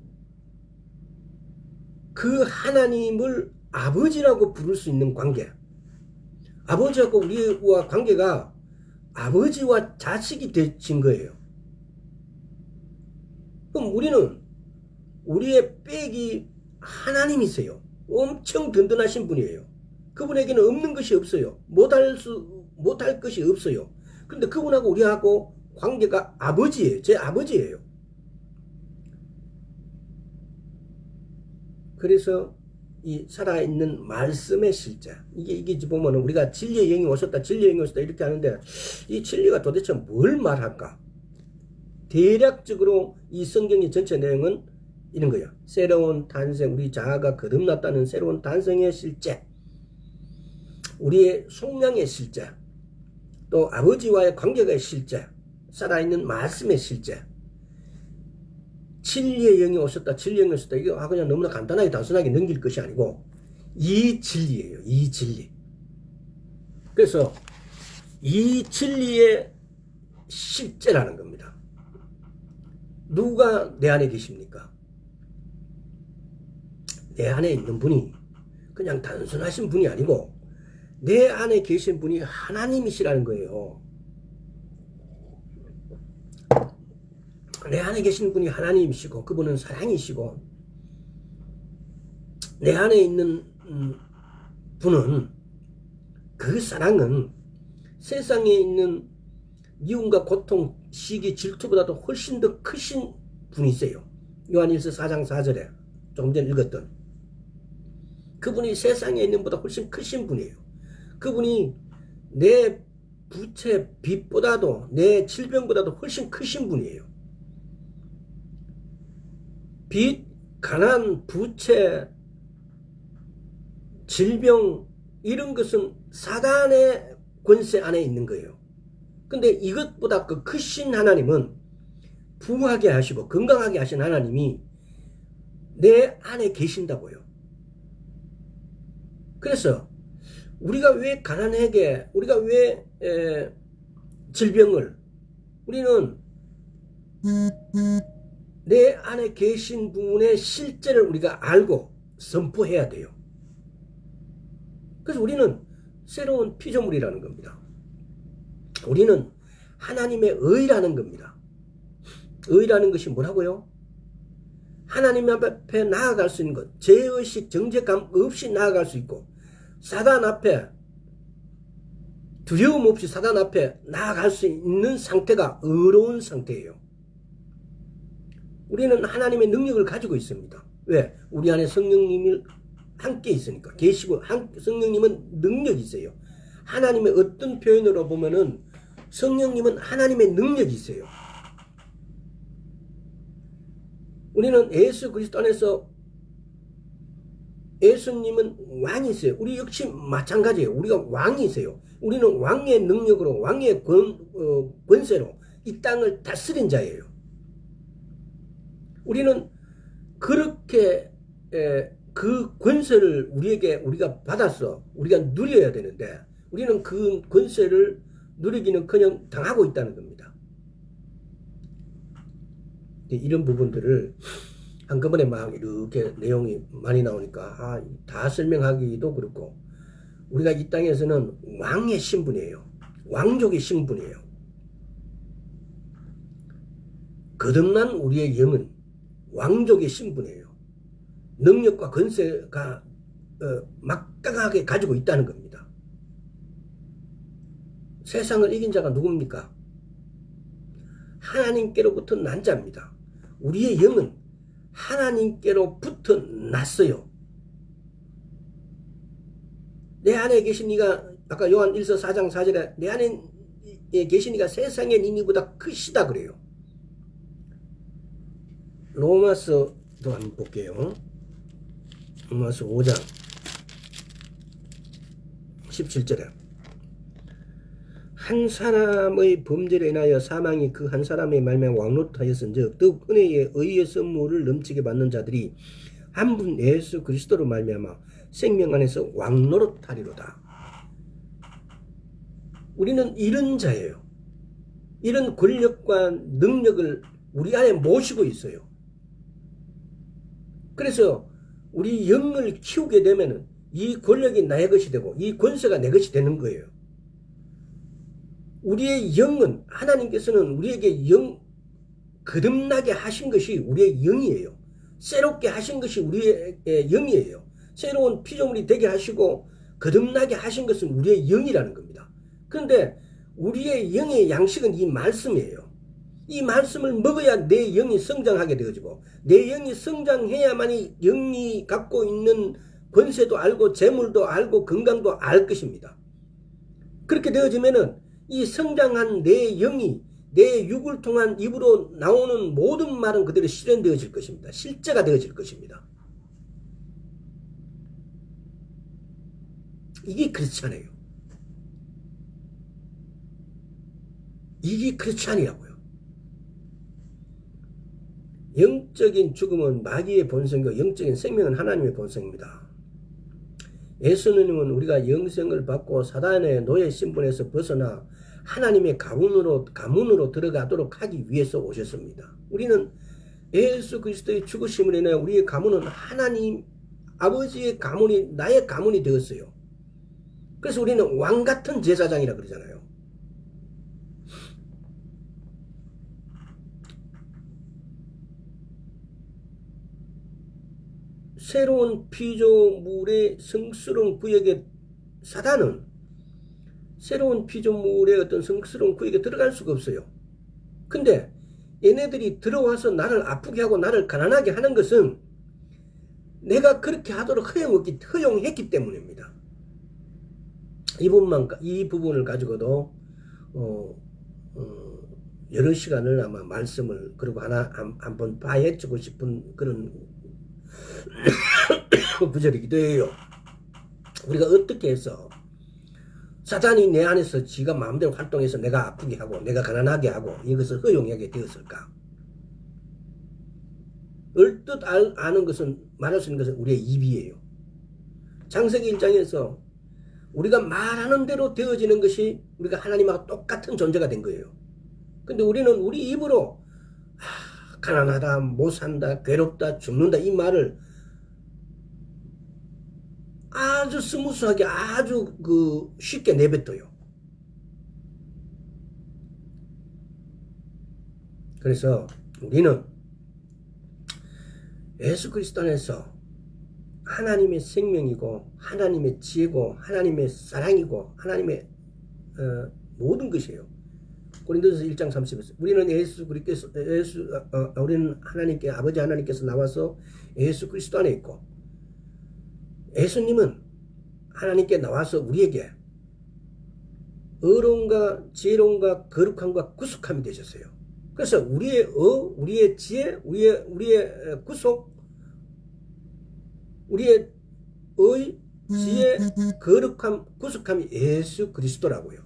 그 하나님을 아버지라고 부를 수 있는 관계, 아버지하고 우리와 관계가 아버지와 자식이 되신 거예요. 그럼 우리는 우리의 백이 하나님이세요. 엄청 든든하신 분이에요. 그분에게는 없는 것이 없어요. 못할 것이 없어요. 그런데 그분하고 우리하고 관계가 아버지예요. 제 아버지예요. 그래서 이 살아있는 말씀의 실자, 이게 보면 우리가 진리의 영이 오셨다, 진리의 영이 오셨다 이렇게 하는데, 이 진리가 도대체 뭘 말할까? 대략적으로 이 성경의 전체 내용은 이런 거예요. 새로운 탄생, 우리 자아가 거듭났다는 새로운 탄생의 실제, 우리의 속량의 실제, 또 아버지와의 관계의 실제, 살아있는 말씀의 실제, 진리의 영이 오셨다, 진리의 영이 오셨다, 이거 그냥 너무나 간단하게 단순하게 넘길 것이 아니고 이 진리예요. 이 진리. 그래서 이 진리의 실제라는 겁니다. 누가 내 안에 계십니까? 내 안에 있는 분이 그냥 단순하신 분이 아니고 내 안에 계신 분이 하나님이시라는 거예요. 내 안에 계신 분이 하나님이시고 그분은 사랑이시고, 내 안에 있는 분은, 그 사랑은 세상에 있는 미움과 고통, 시기, 질투보다도 훨씬 더 크신 분이세요. 요한일서 4장 4절에 조금 전에 읽었던 그분이 세상에 있는 보다 훨씬 크신 분이에요. 그분이 내 부채 빚보다도 내 질병보다도 훨씬 크신 분이에요. 빚, 가난, 부채, 질병 이런 것은 사단의 권세 안에 있는 거예요. 근데 이것보다 그 크신 하나님은, 부하게 하시고 건강하게 하신 하나님이 내 안에 계신다고요. 그래서 우리가 왜 가난하게, 우리가 왜 질병을, 우리는 내 안에 계신 분의 실제를 우리가 알고 선포해야 돼요. 그래서 우리는 새로운 피조물이라는 겁니다. 우리는 하나님의 의라는 겁니다. 의라는 것이 뭐라고요? 하나님 앞에 나아갈 수 있는 것, 죄의식, 정죄감 없이 나아갈 수 있고, 사단 앞에 두려움 없이 사단 앞에 나아갈 수 있는 상태가 의로운 상태예요. 우리는 하나님의 능력을 가지고 있습니다. 왜? 우리 안에 성령님이 함께 있으니까. 계시고 성령님은 능력이 있어요. 하나님의 어떤 표현으로 보면은 성령님은 하나님의 능력이 있어요. 우리는 예수 그리스도 안에서, 예수님은 왕이세요. 우리 역시 마찬가지예요. 우리가 왕이세요. 우리는 왕의 능력으로, 왕의 권세로 이 땅을 다스린 자예요. 우리는 그렇게 그 권세를 우리가 받아서 우리가 누려야 되는데, 우리는 그 권세를 누리기는커녕 당하고 있다는 겁니다. 이런 부분들을 한꺼번에 막 이렇게 내용이 많이 나오니까 다 설명하기도 그렇고, 우리가 이 땅에서는 왕의 신분이에요. 왕족의 신분이에요. 거듭난 우리의 영은 왕족의 신분이에요. 능력과 권세가 막강하게 가지고 있다는 겁니다. 세상을 이긴 자가 누굽니까? 하나님께로부터 난 자입니다. 우리의 영은 하나님께로부터 났어요. 내 안에 계신 이가, 아까 요한 1서 4장 4절에 내 안에 계신 이가 세상의 이보다 크시다 그래요. 로마서도 한번 볼게요. 로마서 5장 17절에 한 사람의 범죄로 인하여 사망이 그 한 사람의 말미암아 왕노릇하였은즉 더욱 은혜의 의의 선물을 넘치게 받는 자들이 한 분 예수 그리스도로 말미암아 생명 안에서 왕노릇하리로다. 우리는 이런 자예요. 이런 권력과 능력을 우리 안에 모시고 있어요. 그래서 우리 영을 키우게 되면 이 권력이 나의 것이 되고 이 권세가 내 것이 되는 거예요. 우리의 영은 하나님께서는 우리에게 거듭나게 하신 것이 우리의 영이에요. 새롭게 하신 것이 우리의 영이에요. 새로운 피조물이 되게 하시고 거듭나게 하신 것은 우리의 영이라는 겁니다. 그런데 우리의 영의 양식은 이 말씀이에요. 이 말씀을 먹어야 내 영이 성장하게 되어지고 내 영이 성장해야만이 영이 갖고 있는 권세도 알고 재물도 알고 건강도 알 것입니다. 그렇게 되어지면은 이 성장한 내 영이 내 육을 통한 입으로 나오는 모든 말은 그대로 실현되어질 것입니다. 실제가 되어질 것입니다. 이게 그렇지 않아요. 이게 그렇지 않으라고요. 영적인 죽음은 마귀의 본성이고 영적인 생명은 하나님의 본성입니다. 예수님은 우리가 영생을 받고 사단의 노예 신분에서 벗어나 하나님의 가문으로 들어가도록 하기 위해서 오셨습니다. 우리는 예수 그리스도의 죽으심을 인해 우리의 가문은 하나님 아버지의 가문이 나의 가문이 되었어요. 그래서 우리는 왕같은 제사장이라 그러잖아요. 새로운 피조물의 성스러운 구역에 사단은 새로운 피조물의 어떤 성스러운 구역에 들어갈 수가 없어요. 근데 얘네들이 들어와서 나를 아프게 하고 나를 가난하게 하는 것은 내가 그렇게 하도록 허용했기 때문입니다. 이 부분을 가지고도 여러 시간을 아마 말씀을 그리고 한번 파헤치고 싶은 그런 구절이기도 해요. 우리가 어떻게 해서 사단이 내 안에서 지가 마음대로 활동해서 내가 아프게 하고 내가 가난하게 하고 이것을 허용하게 되었을까? 얼뜻 아는 것은 말할 수 있는 것은 우리의 입이에요. 창세기 1장에서 우리가 말하는 대로 되어지는 것이 우리가 하나님하고 똑같은 존재가 된 거예요. 근데 우리는 우리 입으로 가난하다, 못 산다, 괴롭다, 죽는다 이 말을 아주 스무스하게 아주 쉽게 내뱉어요. 그래서 우리는 예수 그리스도 안에서 하나님의 생명이고 하나님의 지혜고 하나님의 사랑이고 하나님의 모든 것이에요. 고린도전서 1장 30에서 우리는 우리는 하나님께 아버지 하나님께서 나와서 예수 그리스도 안에 있고 예수님은 하나님께 나와서 우리에게 의로움과 지혜로움과 거룩함과 구속함이 되셨어요. 그래서 우리의 지혜, 우리의 구속, 우리의 지혜, 거룩함, 구속함이 예수 그리스도라고요.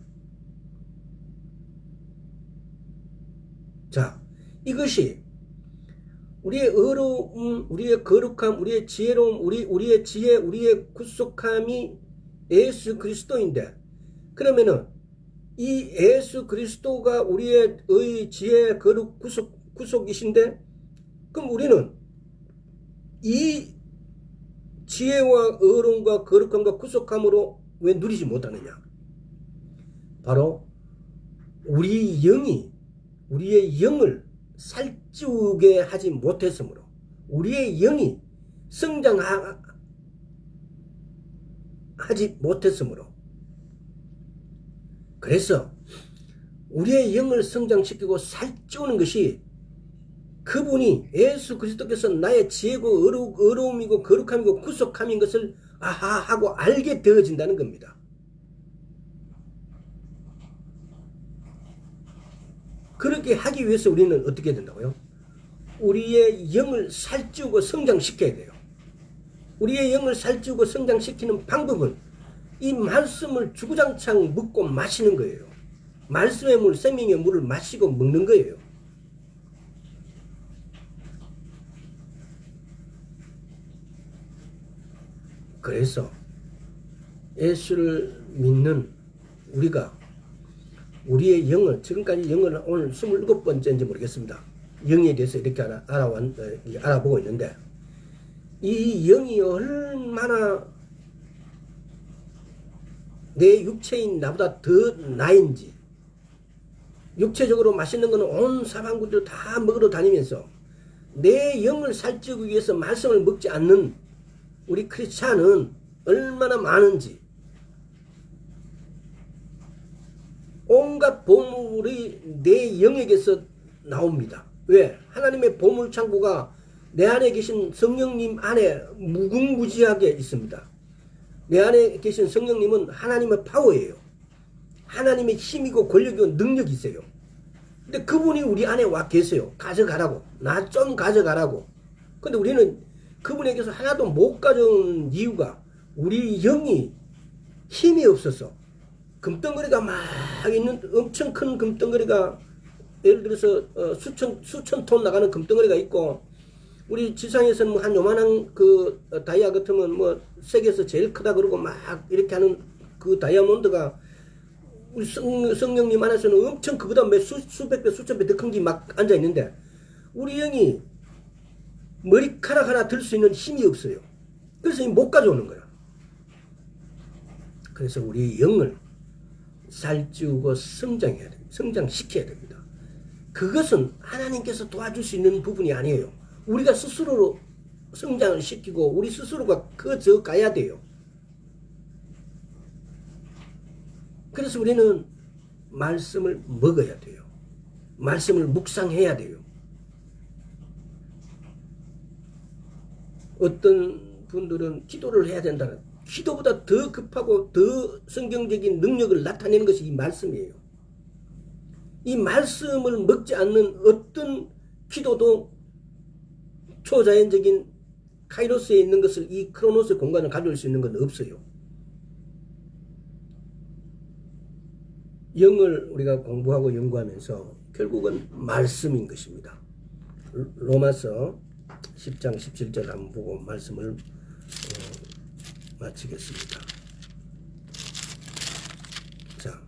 자, 이것이 우리의 의로움, 우리의 거룩함, 우리의 지혜로움, 우리의 지혜, 우리의 구속함이 예수 그리스도인데, 그러면은 이 예수 그리스도가 우리의 지혜, 거룩, 구속이신데, 그럼 우리는 이 지혜와 의로움과 거룩함과 구속함으로 왜 누리지 못하느냐? 바로 우리의 영을 살찌우게 하지 못했으므로, 우리의 영이 성장하지 못했으므로, 그래서 우리의 영을 성장시키고 살찌우는 것이 그분이 예수 그리스도께서 나의 지혜고 의로움이고 거룩함이고 구속함인 것을 하고 알게 되어진다는 겁니다. 그렇게 하기 위해서 우리는 어떻게 된다고요? 우리의 영을 살찌우고 성장시켜야 돼요. 우리의 영을 살찌우고 성장시키는 방법은 이 말씀을 주구장창 먹고 마시는 거예요. 말씀의 물, 생명의 물을 마시고 먹는 거예요. 그래서 예수를 믿는 우리가 우리의 영을, 지금까지 영을 오늘 27번째인지 모르겠습니다. 영에 대해서 이렇게 알아보고 있는데, 이 영이 얼마나 내 육체인 나보다 더 나인지, 육체적으로 맛있는 거는 온 사방구들 다 먹으러 다니면서 내 영을 살찌우기 위해서 말씀을 먹지 않는 우리 크리스찬은 얼마나 많은지, 온갖 보물이 내 영에게서 나옵니다. 왜? 하나님의 보물창고가 내 안에 계신 성령님 안에 무궁무진하게 있습니다. 내 안에 계신 성령님은 하나님의 파워예요. 하나님의 힘이고 권력이고 능력이 있어요. 근데 그분이 우리 안에 와 계세요. 가져가라고. 나 좀 가져가라고. 근데 우리는 그분에게서 하나도 못 가져온 이유가 우리 영이 힘이 없어서, 금덩어리가 막 있는 엄청 큰 금덩어리가, 예를 들어서 수천 톤 나가는 금덩어리가 있고, 우리 지상에서는 뭐 한 요만한 그 다이아 같으면 뭐 세계에서 제일 크다 그러고 막 이렇게 하는 그 다이아몬드가 우리 성령님 안에서는 엄청 그보다 수백 배 수천 배 더 큰 게 막 앉아 있는데, 우리 영이 머리카락 하나 들 수 있는 힘이 없어요. 그래서 못 가져오는 거야. 그래서 우리 영을 살찌우고 성장해야 됩니다. 성장시켜야 됩니다. 그것은 하나님께서 도와줄 수 있는 부분이 아니에요. 우리가 스스로 성장을 시키고 우리 스스로가 그저 가야 돼요. 그래서 우리는 말씀을 먹어야 돼요. 말씀을 묵상해야 돼요. 어떤 분들은 기도를 해야 된다는, 기도보다 더 급하고 더 성경적인 능력을 나타내는 것이 이 말씀이에요. 이 말씀을 먹지 않는 어떤 기도도 초자연적인 카이로스에 있는 것을, 이 크로노스의 공간을 가져올 수 있는 건 없어요. 영을 우리가 공부하고 연구하면서 결국은 말씀인 것입니다. 로마서 10장 17절 한번 보고 말씀을 마치겠습니다. 자,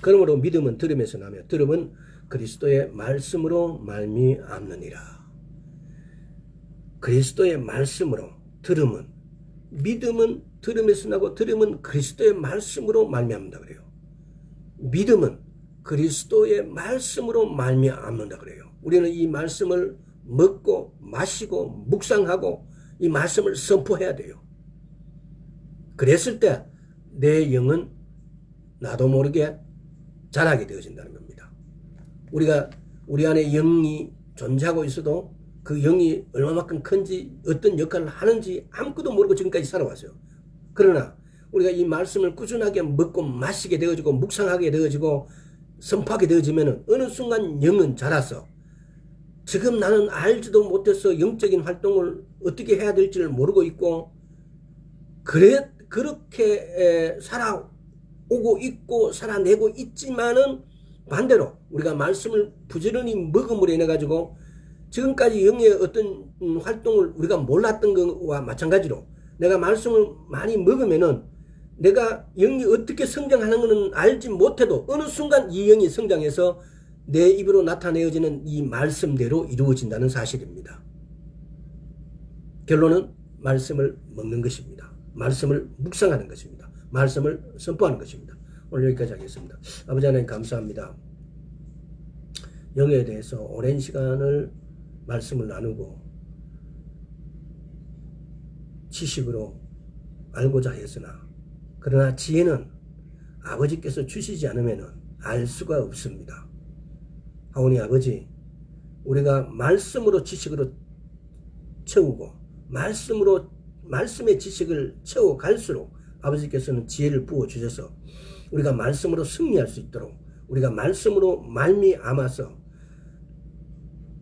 그러므로 믿음은 들음에서 나며 들음은 그리스도의 말씀으로 말미암느니라. 그리스도의 말씀으로, 들음은, 믿음은 들음에서 나고 들음은 그리스도의 말씀으로 말미암는다 그래요. 믿음은 그리스도의 말씀으로 말미암는다 그래요. 우리는 이 말씀을 먹고 마시고 묵상하고 이 말씀을 선포해야 돼요. 그랬을 때 내 영은 나도 모르게 자라게 되어진다는 겁니다. 우리가 우리 안에 영이 존재하고 있어도 그 영이 얼마만큼 큰지, 어떤 역할을 하는지 아무것도 모르고 지금까지 살아왔어요. 그러나 우리가 이 말씀을 꾸준하게 먹고 마시게 되어지고 묵상하게 되어지고 선포하게 되어지면 어느 순간 영은 자라서, 지금 나는 알지도 못해서 영적인 활동을 어떻게 해야 될지를 모르고 있고, 그렇게 살아오고 있고 살아내고 있지만은 반대로 우리가 말씀을 부지런히 먹음으로 인해 가지고 지금까지 영의 어떤 활동을 우리가 몰랐던 것과 마찬가지로, 내가 말씀을 많이 먹으면은 내가 영이 어떻게 성장하는 것은 알지 못해도 어느 순간 이 영이 성장해서 내 입으로 나타내어지는 이 말씀대로 이루어진다는 사실입니다. 결론은 말씀을 먹는 것입니다. 말씀을 묵상하는 것입니다. 말씀을 선포하는 것입니다. 오늘 여기까지 하겠습니다. 아버지 하나님 감사합니다. 영에 대해서 오랜 시간을 말씀을 나누고 지식으로 알고자 했으나, 그러나 지혜는 아버지께서 주시지 않으면 알 수가 없습니다. 하오니 아버지, 우리가 말씀으로 지식으로 채우고 말씀의 지식을 채워갈수록 아버지께서는 지혜를 부어주셔서 우리가 말씀으로 승리할 수 있도록, 우리가 말씀으로 말미암아서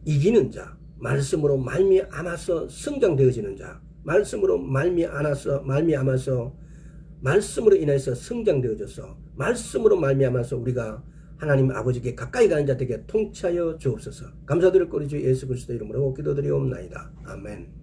이기는 자, 말씀으로 말미암아서 성장되어지는 자, 말씀으로 말미암아서 말씀으로 인해서 성장되어져서 말씀으로 말미암아서 우리가 하나님 아버지께 가까이 가는 자 되게 통치하여 주옵소서. 감사드릴 우리 주 예수 그리스도 이름으로 기도드리옵나이다. 아멘.